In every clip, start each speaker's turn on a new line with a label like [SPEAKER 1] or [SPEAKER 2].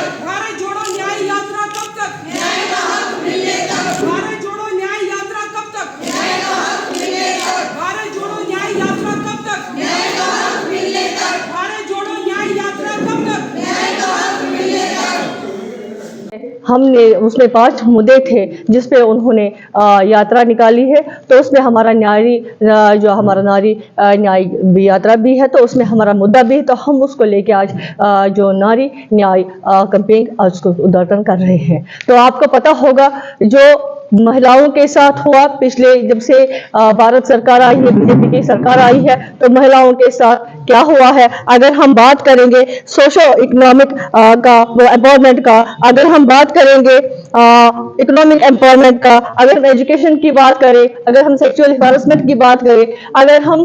[SPEAKER 1] भारत जोड़ो न्याय यात्रा कब तक? न्याय का हक मिलने तक। भारत जोड़ो न्याय यात्रा कब तक? न्याय का हक मिलने तक। भारत जोड़ो न्याय यात्रा कब तक? न्याय का हक मिलने तक। भारत जोड़ो न्याय यात्रा कब तक? न्याय का हक मिलने तक।
[SPEAKER 2] हमने उसमें 5 मुद्दे थे जिस पे उन्होंने यात्रा निकाली है। तो उसमें हमारा जो हमारा नारी न्याय यात्रा भी है, तो उसमें हमारा मुद्दा भी है। तो हम उसको लेके आज जो नारी न्याय कैंपेन आज उसको उद्घाटन कर रहे हैं। तो आपको पता होगा जो महिलाओं के साथ हुआ पिछले जब से भारत सरकार आई है, बीजेपी की सरकार आई है, तो महिलाओं के साथ क्या हुआ है। अगर हम बात करेंगे सोशो इकोनॉमिक का एम्पावरमेंट का, अगर हम बात करेंगे इकोनॉमिक एम्पावरमेंट का, अगर हम एजुकेशन की बात करें, अगर हम सेक्सुअल हैरेसमेंट की बात करें, अगर हम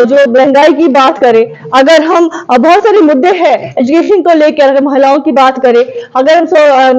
[SPEAKER 2] जो महंगाई की बात करें, अगर हम बहुत सारे मुद्दे हैं एजुकेशन को लेकर, अगर महिलाओं की बात करें, अगर हम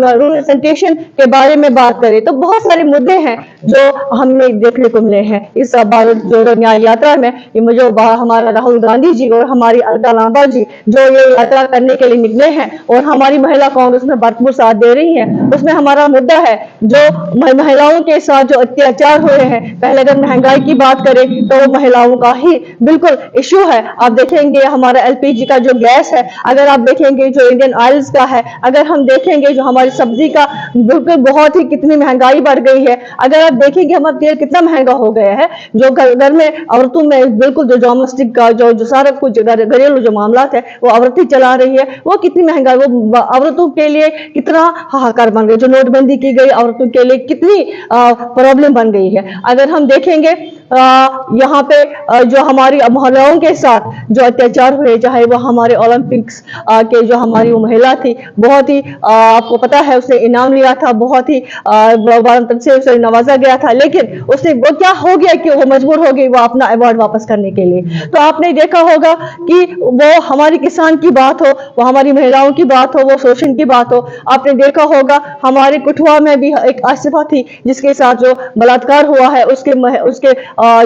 [SPEAKER 2] रूरल सैनिटेशन के बारे में बात करें, तो बहुत सारे मुद्दे हैं जो हमें देखने को मिले हैं इस भारत जोड़ो न्याय यात्रा में। जो हमारा राहुल गांधी जी और हमारी अलका लांबा जी जो ये यात्रा करने के लिए निकले हैं और हमारी महिला कांग्रेस में भरपूर साथ दे रही हैं, उसमें हमारा मुद्दा है जो महिलाओं के साथ जो अत्याचार हुए हैं। पहले अगर महंगाई की बात करें तो वो महिलाओं का ही बिल्कुल इश्यू है। आप देखेंगे हमारा एलपीजी का जो गैस है, अगर आप देखेंगे जो इंडियन ऑयल्स का है, अगर हम देखेंगे जो हमारी सब्जी का बिल्कुल बहुत ही कितनी महंगाई बढ़ गई है, अगर आप देखेंगे हमारा तेल कितना महंगा हो गया है, जो घर में औरतों में बिल्कुल जो डोमेस्टिक का जो सारा कुछ घरेलू जो मामला है वो औरतें चला रही है, वो कितनी महंगाई, वो औरतों के लिए कितना हाहाकार बन गई। जो नोटबंदी की गई औरतों के लिए कितनी प्रॉब्लम बन गई है। अगर हम देखेंगे यहाँ पे जो हमारी महिलाओं के साथ जो अत्याचार हुए, चाहे वो हमारे ओलंपिक्स के जो हमारी वो महिला थी, बहुत ही आपको पता है उसने इनाम लिया था, बहुत ही भारत से उसे नवाजा गया था, लेकिन उसने वो क्या हो गया कि वो मजबूर हो गई वो अपना अवार्ड वापस करने के लिए। तो आपने देखा होगा कि वो हमारी किसान की बात हो, वो हमारी महिलाओं की बात हो, वो शोषण की बात हो। आपने देखा होगा हमारे कठुआ में भी एक आसिफा थी जिसके साथ जो बलात्कार हुआ है, उसके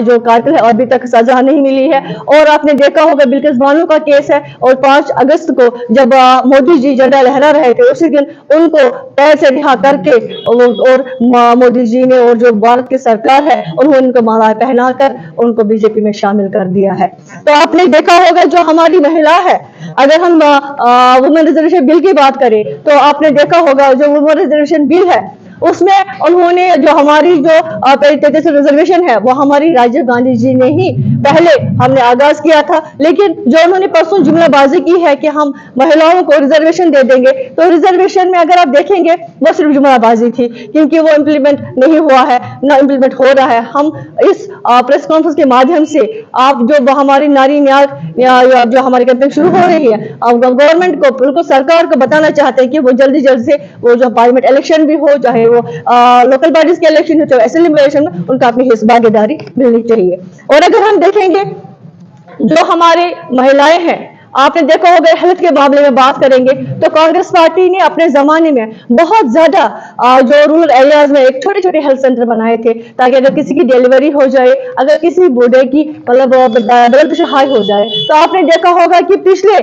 [SPEAKER 2] जो कातिल है अभी तक सजा नहीं मिली है। और आपने देखा होगा बिल्किस बानो का केस है, और 5 अगस्त को जब मोदी जी झंडा लहरा रहे थे, उसी दिन उनको पैर से रिहा करके और मोदी जी ने और जो भारत की सरकार है उन्होंने उनको माला पहनाकर उनको बीजेपी में शामिल कर दिया है। तो आपने देखा होगा जो हमारी महिला है, अगर हम वुमेन रिजर्वेशन बिल की बात करें, तो आपने देखा होगा जो वुमेन रिजर्वेशन बिल है उसमें उन्होंने जो हमारी जो 33 रिजर्वेशन है वो हमारी राजीव गांधी जी ने ही पहले हमने आगाज किया था, लेकिन जो उन्होंने परसों जुमलाबाजी की है कि हम महिलाओं को रिजर्वेशन दे देंगे, तो रिजर्वेशन में अगर आप देखेंगे वो सिर्फ जुमलाबाजी थी, क्योंकि वो इम्प्लीमेंट नहीं हुआ है, ना इम्प्लीमेंट हो रहा है। हम इस प्रेस कॉन्फ्रेंस के माध्यम से आप जो हमारी नारी न्याय जो हमारी कैंपेन शुरू हो रही है, गवर्नमेंट को बिल्कुल सरकार को बताना चाहते हैं कि वो जल्दी से वो जो पार्लियामेंट इलेक्शन भी हो, चाहे वो लोकल बॉडीज के इलेक्शन हो, चाहे असेंबली इलेक्शन में, उनका अपनी हिस्सा भागीदारी मिलनी चाहिए। और अगर हम देखेंगे जो हमारे महिलाएं हैं, आपने देखा होगा हेल्थ के मामले में बात करेंगे तो कांग्रेस पार्टी ने अपने जमाने में बहुत ज्यादा जो रूरल एरियाज में एक छोटे छोटे हेल्थ सेंटर बनाए थे, ताकि अगर किसी की डिलीवरी हो जाए, अगर किसी बूढ़े की मतलब ब्लड प्रेशर हाई हो जाए, तो आपने देखा होगा कि पिछले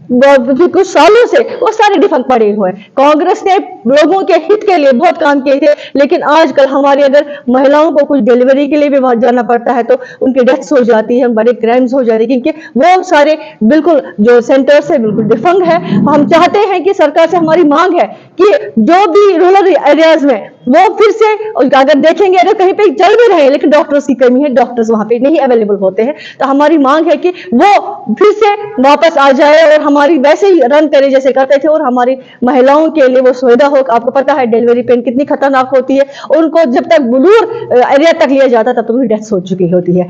[SPEAKER 2] कुछ सालों से वो सारे डिफंक्ट पड़े हुए हैं। कांग्रेस ने लोगों के हित के लिए बहुत काम किए थे, लेकिन आजकल हमारी अगर महिलाओं को कुछ डिलीवरी के लिए भी वहां जाना पड़ता है तो उनकी डेथ्स हो जाती है, बड़े क्राइम्स हो जाते हैं, क्योंकि वो सारे बिल्कुल जो सेंटर से बिल्कुल डिफंक्ट है। हम चाहते हैं कि सरकार से हमारी मांग है कि जो भी रूरल एरियाज में वो फिर से, अगर देखेंगे अगर कहीं पे चल भी रहे हैं लेकिन डॉक्टर्स की कमी है, डॉक्टर्स वहां पे नहीं अवेलेबल होते हैं, तो हमारी मांग है कि वो फिर से वापस आ जाए और हमारी वैसे ही रन करे जैसे करते थे, और हमारी महिलाओं के लिए वो सुविधा हो। आपको पता है डिलीवरी पेन कितनी खतरनाक होती है, उनको जब तक बुलूर एरिया तक लिया जाता तब तो उनकी डेथ हो चुकी होती है।